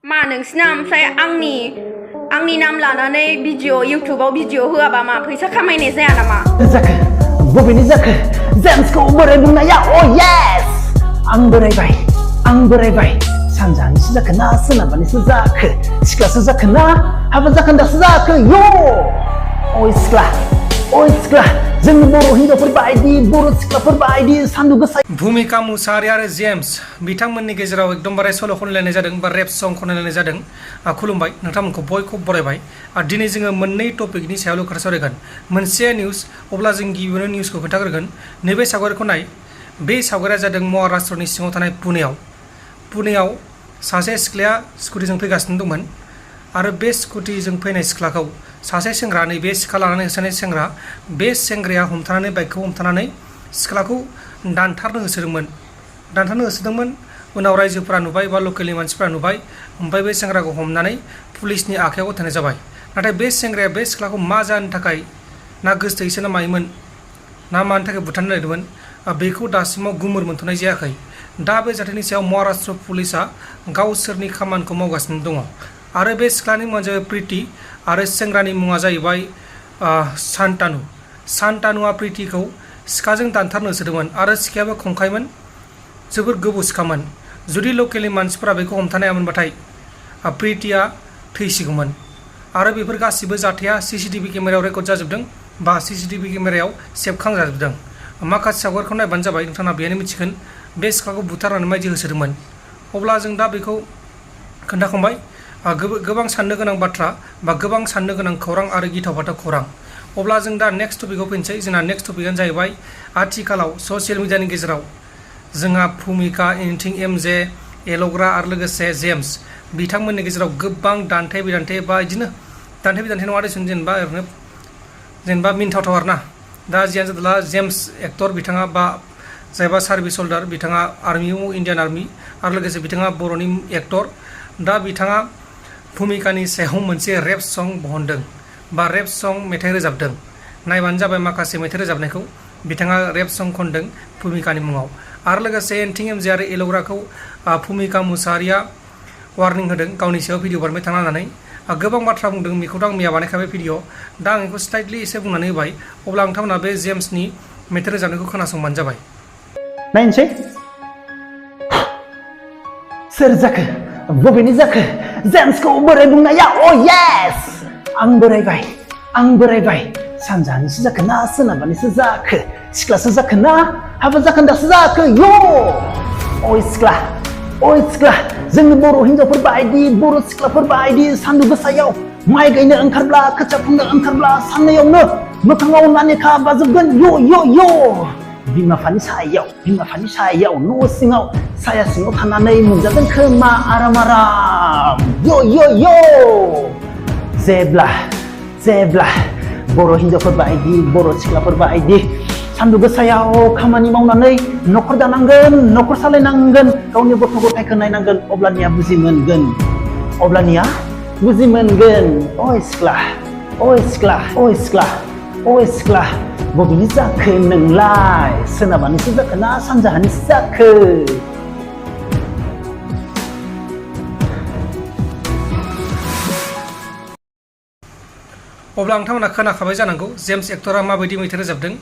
मा नोंसिना ओमफ्राय आंनि नाम लानानै भिडिअ इउट्युबाव भिडिअ होआबा मा फैसा खामायनाय जाया नामा? जाखो बबेनि जाखो जेम्सखौ बोराय बुंनाया अ येस आं बोरायबाय सानजानिसो जाखो ना सोनाबानिसो जाखो सिख्लासो जाखो ना हाबा जाखोन्दासो जाखो यो अय सिख्ला जोंनि बर' हिन्जावफोर बायदि बर' सिख्लाफोर बायदि सान्दुं गोसा भूमिका मुसाहारि आरो जेम्स बिथांमोननि गेजेराव एकदमबारे सल' खनलायनाय जादों बा रेप सं खनलायनाय जादों। खुलुमबाय नोंथांमोनखौ बयखौबो बरायबाय। दिनै जोङो मोननै टपिकनि सायावल' खोथा सावरायगोन। मोनसे निउस अब्ला जों गिबियावनो निउसखौ खोन्थाग्रोगोन। नैबे सावगारिखौ नाय। बे सावगारिया जादों महाराष्ट्रनि सिङाव थानाय पुनेयाव सासे सिख्लाया स्कुटिजों फैगासिनो दंमोन आरो बे स्कुटिजों फैनाय सिख्लाखौ सासे सेंग्रा नैबे सिखा लानानै होसोनाय सेंग्रा बे सेंग्राया हमथानानै बाइकखौ हमथानानै सिख्लाखौ दानथारनो होसोदोंमोन। उनाव रायजोफोरा नुबाय बा लकेलनि मानसिफोरा नुबाय ओमफ्राय बे सेंग्राखौ हमनानै पुलिसनि आखायाव होनाय जाबाय। नाथाय बे सेंग्राया बे सिख्लाखौ मा जानो थाखाय ना गोसथोयैसो ना मायोमोन ना मानि थाखाय बुथारनो नागिरदोंमोन बेखौ दासिमाव गुमुर मोनथ'नाय जायाखै। दा बे जाथायनि सायाव महाराष्ट्र पुलिसा गावसोरनि खामानिखौ मावगासिनो दङ आरो बे सिख्लानि मुङा जाहैबाय प्रिति आरो सेंग्रानि मुङा जाहैबाय सान्तानुआ प्रितिखौ सिखाजों दानथारनो होसोदोंमोन आरो सिखायाबो खंखायमोन जोबोर गोबौ सिखामोन। जुदि लकेलनि मानसिफोरा बेखौ हमथानो हायामोनबाथाय प्रितिया थैसिगौमोन आरो बेफोर गासिबो जाथाया CCTV केमेरायाव रेकर्ड जाजोबदों बा CCTV केमेरायाव सेबखांजाजोबदों। माखासे सावगारिखौ नायबानो जाबाय नोंथाङा बेयावनो मिथिगोन बे सिख्लाखौ बुथारनानै माबायदि होसोदोंमोन। अब्ला जों दा बेखौ खोन्थाखांबाय। गोबां साननो गोनां बाथ्रा बा गोबां साननो गोनां खौरां आरो गिथाव बाथाव खौरां। अब्ला जों दा नेक्स्ट टपिकआव फैनोसै। जोंना नेक्स्ट टपिकआनो जाहैबाय आथिखालाव ससियेल मिडियानि गेजेराव जोंहा भूमिका MJ एल'ग्रा आरो लोगोसे जेम्स बिथांमोननि गेजेराव गोबां दान्थे बिदान्थे बा बिदिनो दान्थे बिदान्थे नङा देसुन जेनेबा मिनथावथाव आरोना। दा जियानो जादोंला जेम्स एक्टर बिथाङा बा जायबा सार्भिस हल्डार बिथाङा इन्डियान आर्मि आरो लोगोसे बिथाङा बर'नि एक्टर। दा बिथाङा भूमिकानि सायाव मोनसे रेप सं बहनदों बा रेप सं मेथाइ रोजाबदों। नायबानो जाबाय माखासे मेथाइ रोजाबनायखौ बिथाङा रेप सं खनदों भूमिकानि मुङाव। आरो लोगोसे MJ आरो एल'ग्राखौ भूमिका मुसाहारिया वार्निं होदों गावनि सायाव भिडिअ बानायबाय थांना होननानै गोबां बाथ्रा बुंदों। बेखौथ' आं मैया बानायखाबाय भिडिअ। दा आं बेखौ स्लाइटलि एसे बुंनानै होबाय। अब्ला नोंथांमोना बे जेम्सनि मेथाइ रोजाबनायखौ खोनासंबानो जाबाय। नायनोसै सोर जाखो बबेनि जाखो जेम्सखौ बोराय बुंनाया अ येस आं बोरायबाय सानजानिसो जाखो ना सोनाबानिसो जाखो सिख्लासो जाखो ना हाबा जाखोन्दासो जाखो यो अय सिख्ला जोंनि बर' हिन्जावफोर बायदि बर' सिख्लाफोर बायदि सान्दुं गोसायाव माइ गायनो ओंखारब्ला खोथिया फुनो ओंखारब्ला साननैयावनो मोखाङाव नानेखा बाजोबगोन यो बिमा-बिफानि सायाव न' सिङाव साया सिङाव थानानै मोनजागोन खोमा आराम यो जेब्ला बर' हिन्जावफोर बायदि बर' सिख्लाफोर बायदि सान्दुं गोसायाव खामानि मावनानै न'खर दानांगोन न'खर सालायनांगोन गावनि गथ' गथायखौ नायनांगोन अब्लानिया बुजि मोनगोन अय सिख्ला बबेनि जाखो नोंलाय सोनाबानिसो जाखो ना सानजाहानिसो जाखो अब्ला नोंथांमोना खोनाखाबाय जानांगौ जेम्स एक्टरा माबायदि मेथाइ रोजाबदों।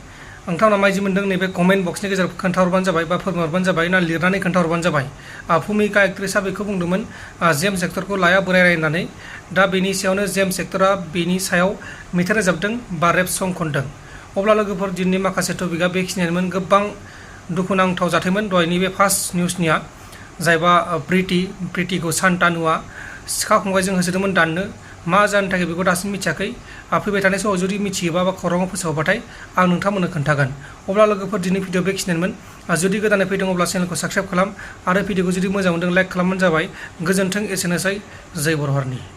नोंथांमोना माबायदि मोनदों नैबे कमेन्ट बक्सनि गेजेराव खोन्थाहरबानो जाबाय बा फोरमायहरबानो जाबाय ना लिरनानै खोन्थाहरबानो जाबाय। भूमिका एक्ट्रेसआ बेखौ बुंदोंमोन जेम्स एक्टरखौ लाया बोराय होननानै। दा बेनि सायावनो जेम्स एक्टरा बेनि सायाव मेथाइ रोजाबदों बा रेप सं खनदों। अब्ला लोगोफोर दिनैनि माखासे टपिकआ बेखिनियानोमोन। गोबां दुखुनांथाव जाथायमोन दहायनि बे फार्स्ट निउसनिया जायबा प्रितिखौ सान्तानुआ सिखा खंखाइजों होसोदोंमोन दाननो। मा जानो थाखाय बेखौ दासिम मिथियाखै। फैबाय थानाय समाव जुदि मिथियोबा बा खौराङाव फोसावबाथाय आं नोंथांमोननो खोन्थागोन। अब्ला लोगोफोर दिनै भिडिअ बेखिनियानोमोन। जुदि गोदानै फैदों अब्ला चेनेलखौ साबस्क्राइब खालाम आरो भिडिअखौ जुदि मोजां मोनदों लाइक खालामबानो जाबाय। गोजोन्थों एसेनोसै जय बर' हारिनि।